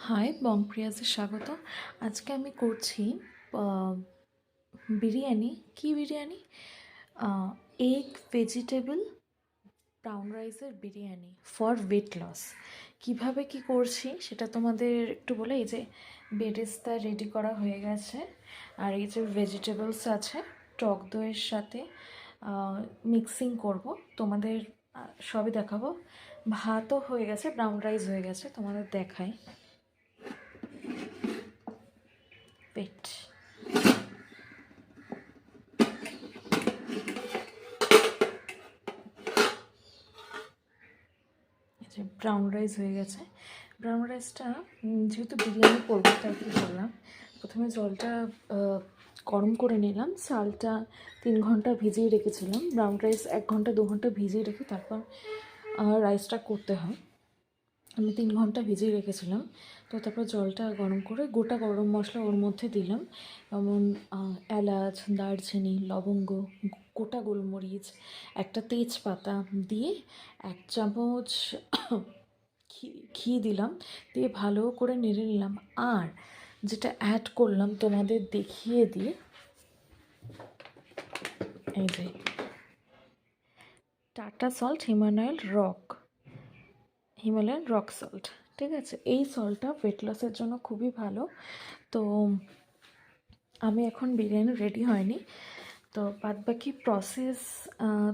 High বংপ্রিয়াজে স্বাগত। আজকে আমি করছি আহ, বিরিয়ানি। কি বিরিয়ানি? এগ ভেজিটেবল ব্রাউন রাইসের বিরিয়ানি ফর ওয়েট লস। কীভাবে কি করছি সেটা তোমাদের একটু বলে। এই যে বেরেস্তা রেডি করা হয়ে গেছে, আর এই যে ভেজিটেবলস আছে টক দইয়ের সাথে মিক্সিং করব। তোমাদের সবই দেখাবো। ভাতও হয়ে গেছে, ব্রাউন রাইস হয়ে গেছে, তোমাদের দেখাই। পেট ব্রাউন রাইস হয়ে গেছে। ব্রাউন রাইসটা যেহেতু বিরিয়ানি করবো তাই কী করলাম, প্রথমে জলটা গরম করে নিলাম। চালটা 3 ঘন্টা ভিজিয়ে রেখেছিলাম। ব্রাউন রাইস 1 ঘন্টা 2 ঘন্টা ভিজিয়ে রেখে তারপর রাইসটা করতে হয়। আমি 3 ঘন্টা ভিজিয়ে রেখেছিলাম। তো তারপর জলটা গরম করে গোটা গরম মশলা ওর মধ্যে দিলাম, যেমন এলাচ, দারচিনি, লবঙ্গ, গোটা গোলমরিচ, একটা তেজপাতা দিয়ে 1 চামচ ঘি দিলাম, দিয়ে ভালো করে নেড়ে নিলাম। আর যেটা অ্যাড করলাম তোমাদের দেখিয়ে দিয়ে, এই যে tata salt, Himalayan rock salt, ঠিক আছে? এই সল্টটা ওয়েট লসের জন্য খুবই ভালো। তো আমি এখন বিরিয়ানি রেডি হয়নি, তো বাদবাকি প্রসেস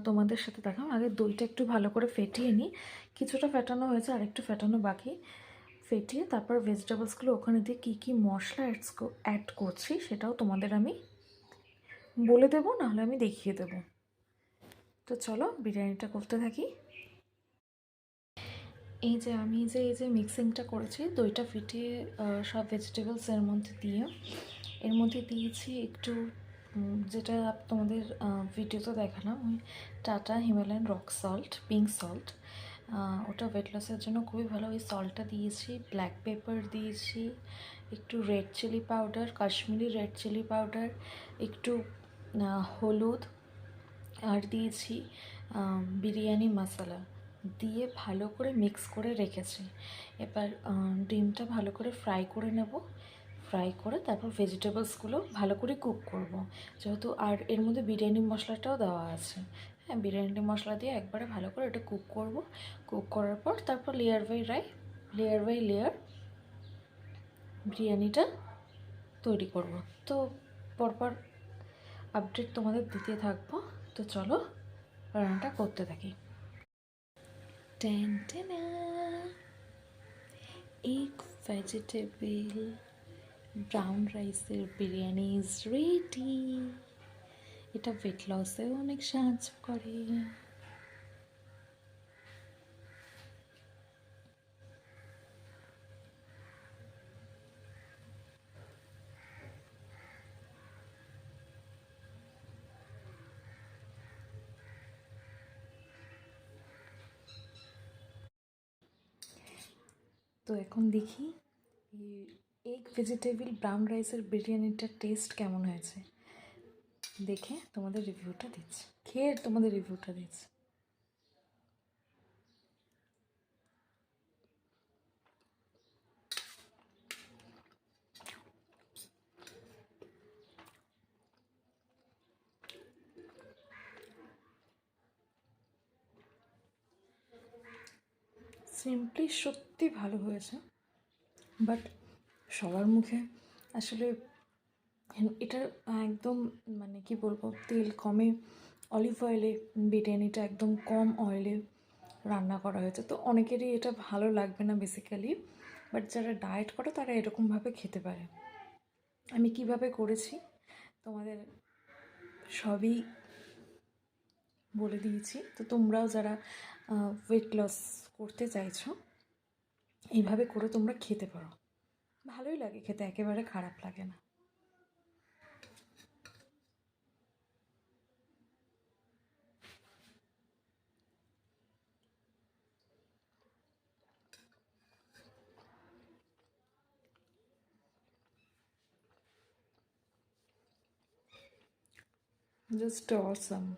তোমাদের সাথে দেখাম। আগে দইটা একটু ভালো করে ফেটিয়ে নিই। কিছুটা ফেটানো হয়েছে, আরেকটু ফেটানো বাকি। ফেটিয়ে তারপর ভেজিটেবলসগুলো ওখানে দিয়ে কী কী মশলা অ্যাড করছি সেটাও তোমাদের আমি বলে দেবো, নাহলে আমি দেখিয়ে দেবো। তো চলো বিরিয়ানিটা করতে থাকি। এই যে মিক্সিংটা করেছি, দইটা ফেটিয়ে সব ভেজিটেবলস এর মধ্যে দিয়েছি একটু যেটা তোমাদের ভিডিওতে দেখালাম, ওই tata Himalayan rock salt, pink salt. ওটা ওয়েট লসের জন্য খুবই ভালো। ওই সল্টটা দিয়েছি, ব্ল্যাক পেপার দিয়েছি, একটু red chilli powder, Kashmiri red chilli powder, একটু হলুদ, আর দিয়েছি বিরিয়ানি মশলা দিয়ে ভালো করে মিক্স করে রেখেছি। এবার ডিমটা ভালো করে ফ্রাই করে নেব। ফ্রাই করে তারপর ভেজিটেবলসগুলো ভালো করে কুক করব, যেহেতু আর এর মধ্যে বিরিয়ানি মশলাটাও দেওয়া আছে। হ্যাঁ, বিরিয়ানি মশলা দিয়ে একবারে ভালো করে এটা কুক করব। কুক করার পর তারপর লেয়ার বাই লেয়ার বিরিয়ানিটা তৈরি করব। তো পরপর আপডেট তোমাদের দিতে থাকবো। তো চলো রান্নাটা করতে থাকি। এগ ভেজিটেবল ব্রাউন রাইসের বিরিয়ানি ইজ রেডি। এটা ওয়েট লসেও অনেক সাহায্য করে। তো এখন দেখি এগ ভেজিটেবল ব্রাউন রাইসের বিরিয়ানিটার টেস্ট কেমন হয়েছে, দেখে তোমাদের রিভিউটা দিচ্ছি, খেয়ে তোমাদের রিভিউটা দিচ্ছি। সিম্পলি সত্যি ভালো হয়েছে, বাট সবার মুখে আসলে এটা একদম মানে কি বলবো, তেল কমে, অলিভ অয়েলে বিরিয়ানিটা একদম কম অয়েলে রান্না করা হয়েছে। তো অনেকেরই এটা ভালো লাগবে না বেসিক্যালি, বাট যারা ডায়েট করে তারা এরকমভাবে খেতে পারে। আমি কিভাবে করেছি তোমাদের সবই বলে দিয়েছি। তো তোমরাও যারা ওয়েট লস করতে চাইছো এইভাবে করে তোমরা খেতে পারো, ভালোই লাগে খেতে, একেবারে খারাপ লাগে না। Just awesome.